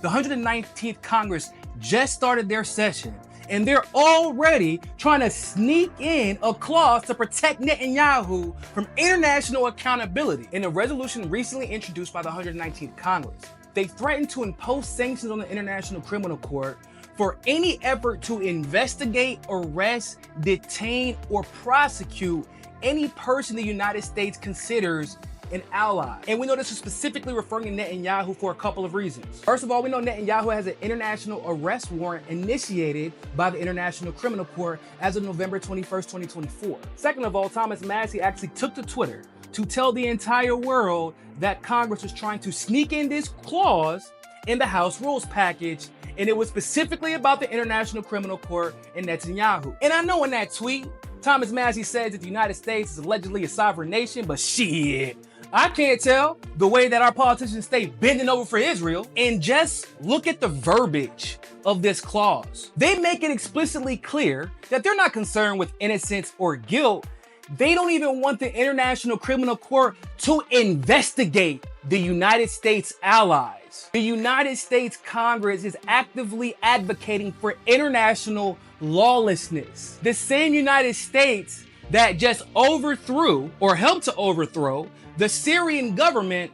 The 119th Congress just started their session, and they're already trying to sneak in a clause to protect Netanyahu from international accountability. In a resolution recently introduced by the 119th Congress, they threatened to impose sanctions on the International Criminal Court for any effort to investigate, arrest, detain, or prosecute any person the United States considers an ally. And we know this is specifically referring to Netanyahu for a couple of reasons. First of all, we know Netanyahu has an international arrest warrant initiated by the International Criminal Court as of November 21st, 2024. Second of all, Thomas Massie actually took to Twitter to tell the entire world that Congress was trying to sneak in this clause in the House Rules package, and it was specifically about the International Criminal Court and Netanyahu. And I know in that tweet, Thomas Massie says that the United States is allegedly a sovereign nation, but shit, I can't tell the way that our politicians stay bending over for Israel. And just look at the verbiage of this clause. They make it explicitly clear that they're not concerned with innocence or guilt. They don't even want the International Criminal Court to investigate the United States allies. The United States Congress is actively advocating for international lawlessness. The same United States that just overthrew or helped to overthrow the Syrian government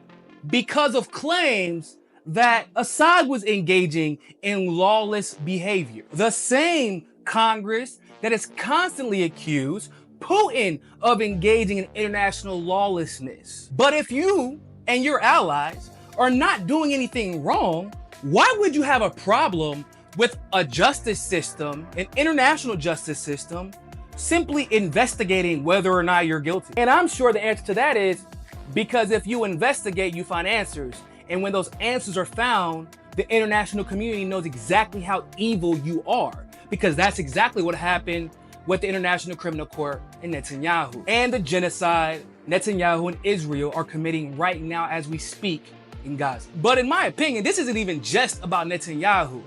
because of claims that Assad was engaging in lawless behavior. The same Congress that has constantly accused Putin of engaging in international lawlessness. But if you and your allies are not doing anything wrong, why would you have a problem with a justice system, an international justice system, simply investigating whether or not you're guilty? And I'm sure the answer to that is because if you investigate, you find answers. And when those answers are found, the international community knows exactly how evil you are, because that's exactly what happened with the International Criminal Court and Netanyahu. And the genocide Netanyahu and Israel are committing right now as we speak in Gaza. But in my opinion, this isn't even just about Netanyahu.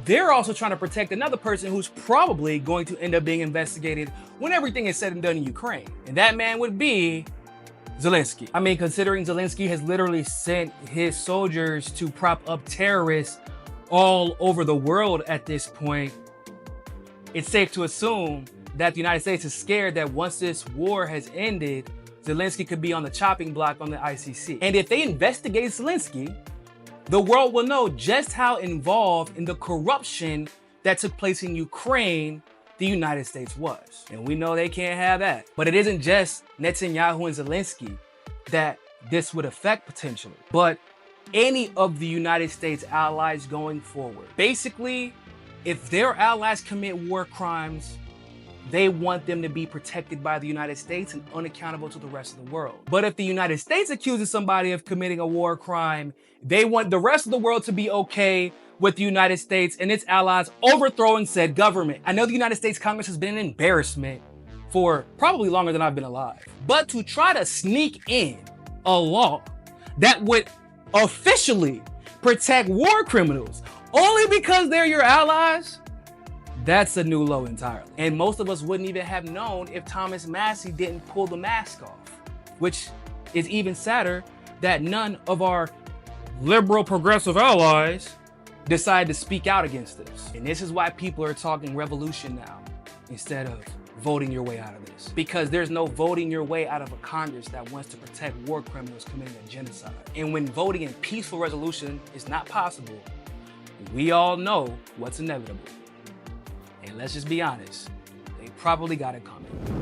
They're also trying to protect another person who's probably going to end up being investigated when everything is said and done in Ukraine. And that man would be Zelensky. I mean, considering Zelensky has literally sent his soldiers to prop up terrorists all over the world at this point, it's safe to assume that the United States is scared that once this war has ended, Zelensky could be on the chopping block on the ICC. And if they investigate Zelensky, the world will know just how involved in the corruption that took place in Ukraine the United States was. And we know they can't have that. But it isn't just Netanyahu and Zelensky that this would affect potentially, but any of the United States allies going forward. Basically, if their allies commit war crimes, they want them to be protected by the United States and unaccountable to the rest of the world. But if the United States accuses somebody of committing a war crime, they want the rest of the world to be okay with the United States and its allies overthrowing said government. I know the United States Congress has been an embarrassment for probably longer than I've been alive. But to try to sneak in a law that would officially protect war criminals only because they're your allies, that's a new low entirely. And most of us wouldn't even have known if Thomas Massie didn't pull the mask off, which is even sadder that none of our liberal progressive allies decide to speak out against this. And this is why people are talking revolution now instead of voting your way out of this. Because there's no voting your way out of a Congress that wants to protect war criminals committing a genocide. And when voting in peaceful resolution is not possible, we all know what's inevitable. And let's just be honest, they probably got it coming.